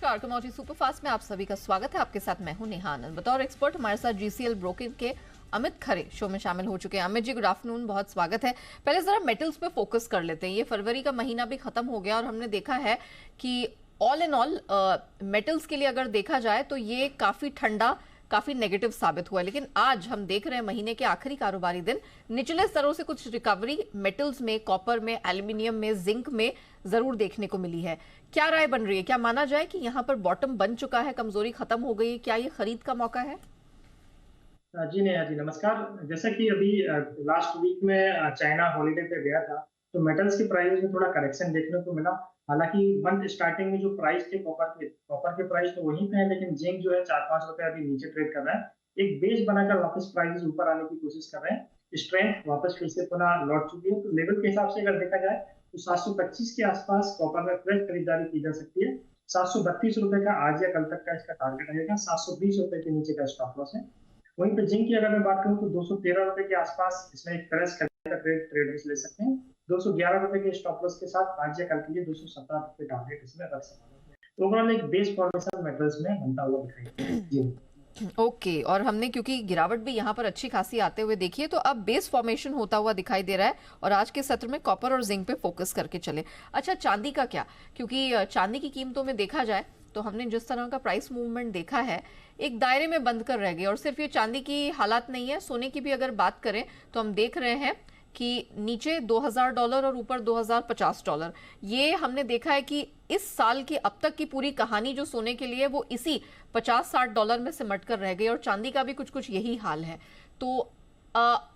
नमस्कार, commodity superfast में आप सभी का स्वागत है। आपके साथ मैं हूं नेहा आनंद। बतौर एक्सपर्ट हमारे साथ जीसीएल ब्रोकिंग के अमित खरे शो में शामिल हो चुके हैं। अमित जी, गुड आफ्टरनून, बहुत स्वागत है। पहले जरा मेटल्स पे फोकस कर लेते हैं। ये फरवरी का महीना भी खत्म हो गया और हमने देखा है कि ऑल इन ऑल मेटल्स के लिए अगर देखा जाए तो ये काफी ठंडा, काफी नेगेटिव साबित हुआ है। लेकिन आज हम देख रहे हैं महीने के आखिरी कारोबारी दिन निचले स्तरों से कुछ रिकवरी मेटल्स में, कॉपर में, एल्यूमिनियम में, जिंक में जरूर देखने को मिली है। क्या राय बन रही है? क्या माना जाए कि यहाँ पर बॉटम बन चुका है, कमजोरी खत्म हो गई है? क्या ये खरीद का मौका है? जी नेहा जी, नमस्कार। जैसा कि अभी लास्ट वीक में चाइना हॉलीडे पे गया था, तो मेटल्स के प्राइस में थोड़ा करेक्शन देखने को मिला। हालांकि मंथ स्टार्टिंग में जो प्राइस थे कॉपर के प्राइस तो वहीं पे है, लेकिन जिंक जो है 4-5 रुपए अभी नीचे ट्रेड कर रहा है। एक बेस बनाकर वापस प्राइस ऊपर आने की कोशिश कर रहे हैं। स्ट्रेंथ वापस फिर से पुनः लौट चुकी है, तो लेवल के हिसाब से अगर देखा जाए तो 725 के आसपास कॉपर में फ्रेश खरीदारी की जा सकती है। 732 रुपए का आज या कल तक का इसका टारगेट रहेगा। 720 रुपए के नीचे का स्टॉप लॉस है। वहीं पे जिंक की अगर मैं बात करूं तो 213 रुपए के आसपास इसमें एक फ्रेश का ट्रेडर्स ले सकते हैं। 211 रुपए के स्टॉप लॉस के साथ आज या कल के लिए 217 रुपए टारगेट इसमें रख सकते हैं। ओवरऑल एक बेस फॉर्मेशन मेटल्स में बनता हुआ दिखाई देता है जी। ओके, और हमने क्योंकि गिरावट भी यहाँ पर अच्छी खासी आते हुए देखी है, तो अब बेस फॉर्मेशन होता हुआ दिखाई दे रहा है। और आज के सत्र में कॉपर और जिंक पे फोकस करके चले। अच्छा, चांदी का क्या? क्योंकि चांदी की कीमतों में देखा जाए तो हमने जिस तरह का प्राइस मूवमेंट देखा है, एक दायरे में बंद कर रह गए। और सिर्फ ये चांदी की हालात नहीं है, सोने की भी अगर बात करें तो हम देख रहे हैं कि नीचे $2000 और ऊपर $2050। ये हमने देखा है कि इस साल की अब तक की पूरी कहानी जो सोने के लिए वो इसी $50-60 में सिमट कर रह गई, और चांदी का भी कुछ कुछ यही हाल है। तो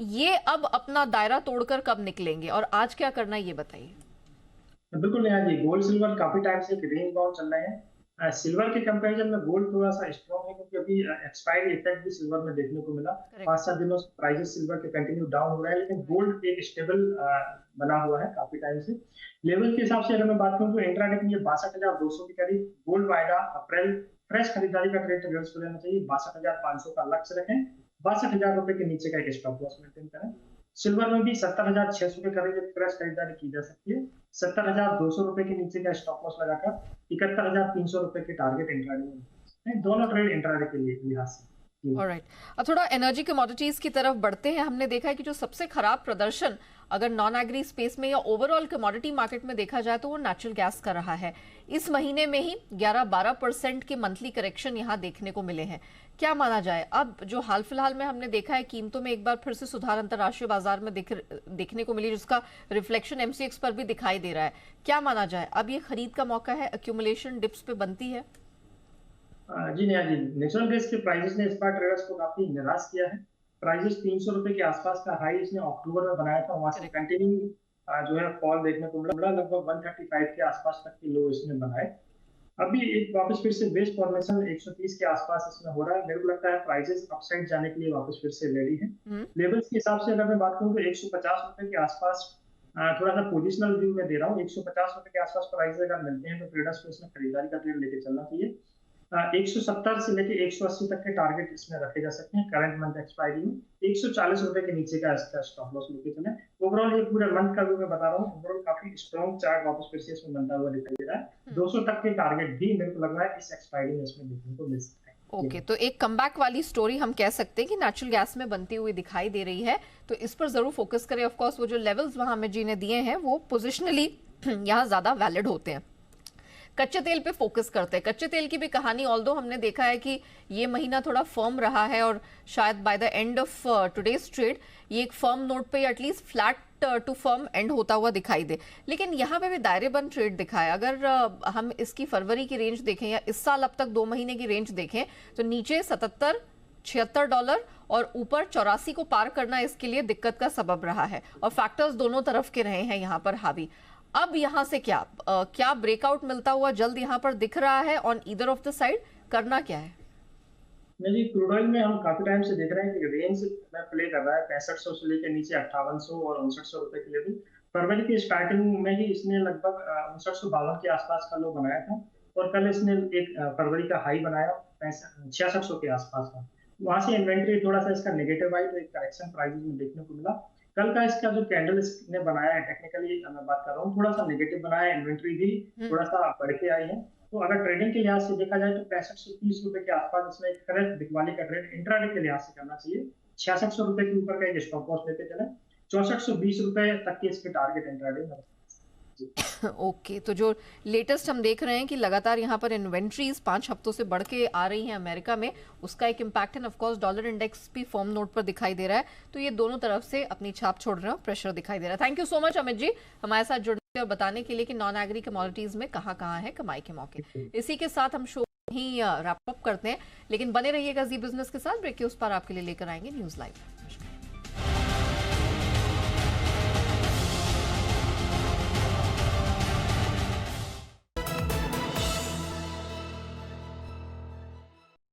ये अब अपना दायरा तोड़कर कब निकलेंगे और आज क्या करना है, ये बताइए। बिल्कुल नेहा जी, गोल्ड सिल्वर काफी टाइम से एक रेंज बाउंड चल रहे हैं। सिल्वर के कंपैरिजन में गोल्ड थोड़ा सा स्ट्रॉन्ग है, क्योंकि अभी एक्सपायरी इफेक्ट भी सिल्वर में देखने को मिला। करेक्ट। 5-7 दिनों से प्राइसेस सिल्वर के कंटिन्यू डाउन हो रहे हैं, लेकिन गोल्ड एक स्टेबल बना हुआ है काफी टाइम से। लेवल के हिसाब से अगर मैं बात करूं तो इंट्राडे के लिए 62,200 के करीब गोल्ड आएगा। अप्रैल फ्रेश खरीदारी का ट्रेड ट्रेडर्स को लेना चाहिए। 62,500 का लक्ष्य रखें। 62,000 रुपए के नीचे का एक स्टॉप लॉस मेंटेन करें। सिल्वर में भी 70,600 के करीब एक फ्रेश खरीदारी की जा सकती है। 70,200 रुपए के नीचे का स्टॉप लॉस लगाकर 71,300 रुपए के टारगेट इंट्राडे में दोनों ट्रेड इंट्राडे के लिए लिहाज से। ऑलराइट, अब थोड़ा एनर्जी कमोडिटीज की तरफ बढ़ते हैं। हमने देखा है कि जो सबसे खराब प्रदर्शन अगर नॉन एग्री स्पेस में या ओवरऑल कमोडिटी मार्केट में देखा जाए तो वो नेचुरल गैस का रहा है। इस महीने में ही 11-12% के मंथली करेक्शन यहाँ देखने को मिले हैं। क्या माना जाए, अब जो हाल फिलहाल में हमने देखा है कीमतों में एक बार फिर से सुधार अंतर्राष्ट्रीय बाजार में देखने को मिली, जिसका रिफ्लेक्शन एमसीएक्स पर भी दिखाई दे रहा है। क्या माना जाए, अब ये खरीद का मौका है? एक्यूमुलेशन डिप्स पे बनती है? जी नेहा जी, नेचुरल गैस के प्राइसेस ने इस बार ट्रेडर्स को काफी निराश किया है। प्राइसेस 300 रुपए के आसपास का हाई इसने अक्टूबर में बनाया था, वहां से करेक्ट। कंटिन्यू जो है फॉल देखने को मिला। लगभग 135 के आसपास तक के लो इसने बनाए। अभी एक वापस फिर से बेस फॉर्मेशन 130 के आसपास इसमें हो रहा है। मेरे को लगता है प्राइसेस अपसाइड जाने के लिए वापस फिर से रेडी है। हम्म। लेवल्स के हिसाब से अगर मैं बात करूं तो 150 रुपए के आसपास थोड़ा सा पोजिशनल व्यू में दे रहा हूँ। 150 रुपए के आसपास प्राइस अगर मिलते हैं तो ट्रेडर्स को इसमें खरीदारी का ट्रेड लेके चलना चाहिए। 170 से लेके 180 तक के टारगेट इसमें रखे जा सकते हैं। करंट मंथ एक्सपायरी में 140 रुपए के नीचे का इसका स्टॉप लॉस लेके चले। ओवरऑल ये पूरे मंथ का व्यू मैं बता रहा हूँ। ओवरऑल काफी स्ट्रॉन्ग चार्ट वापस फिर से इसमें बनता हुआ दिखाई दे रहा है। 200 तक के टारगेट भी मेरे को लग रहा है इस एक्सपायरी में इसमें देखने को मिल सकता है। ओके, तो एक कमबैक वाली स्टोरी हम कह सकते हैं कि नेचुरल गैस में बनती हुई दिखाई दे रही है, तो इस पर जरूर फोकस करें। ऑफ कोर्स वो जो लेवल्स वहां अमित जी ने दिए हैं वो पोजिशनली यहाँ ज्यादा वैलिड होते हैं। कच्चे तेल पे फोकस करते हैं। कच्चे तेल की भी कहानी, ऑल्दो हमने देखा है कि ये महीना थोड़ा फर्म रहा है और शायद by the end of today's trade ये एक फर्म नोट पे at least flat to firm end होता हुआ दिखाई दे। लेकिन यहाँ पे भी दायरेबंद ट्रेड दिखा है। अगर हम इसकी फरवरी की रेंज देखें या इस साल अब तक 2 महीने की रेंज देखें तो नीचे $77-76 और ऊपर 84 को पार करना इसके लिए दिक्कत का सबब रहा है, और फैक्टर्स दोनों तरफ के रहे हैं यहाँ पर हावी। अब यहां से क्या ब्रेकआउट मिलता हुआ जल्द यहां पर दिख रहा है on either of the side? करना क्या है? नहीं जी, क्रूड ऑयल में हम काफी टाइम से देख रहे हैं कि रेंज में प्ले कर रहा है। 6500 से लेकर नीचे 5800 और 5900 रुपए के लेवल। फरवरी की स्टार्टिंग में ही इसने लगभग 5952 के आसपास का लो बनाया था, और कल इसने एक फरवरी का हाई बनाया 6600 के आसपास का। वहां से इन्वेंट्री थोड़ा सा इसका नेगेटिव आई, तो एक करेक्शन प्राइसेस में देखने को मिला। कल का इसका जो कैंडल इसने बनाया है, टेक्निकली मैं बात कर रहा हूँ, थोड़ा सा नेगेटिव बनाया है। इन्वेंट्री भी थोड़ा सा बढ़ के आई है। तो अगर ट्रेडिंग के लिहाज से देखा जाए तो 6530 रुपए के आसपास इसमें एक करेक्ट बिकवाली का ट्रेड इंट्राडे के लिहाज से करना चाहिए। 6600 रुपए के ऊपर का एक स्टॉप लॉस लेते चले। 6420 रुपए तक के इसके टारगेट इंट्राडे में। ओके, तो जो लेटेस्ट हम देख रहे हैं कि लगातार यहाँ पर इन्वेंट्रीज 5 हफ्तों से बढ़ के आ रही हैं अमेरिका में, उसका एक इम्पैक्ट है। ऑफ कोर्स डॉलर इंडेक्स भी फर्म नोट पर दिखाई दे रहा है, तो ये दोनों तरफ से अपनी छाप छोड़ रहे हैं, प्रेशर दिखाई दे रहा है। Thank you so much Amit ji हमारे साथ जुड़ने और बताने के लिए कि नॉन एग्री कमोडिटीज में कहाँ कहाँ है कमाई के मौके। इसी के साथ हम शो ही रैप अप करते हैं, लेकिन बने रहिएगा जी बिजनेस के साथ। ब्रेक के उस पर आपके लिए लेकर आएंगे न्यूज लाइव।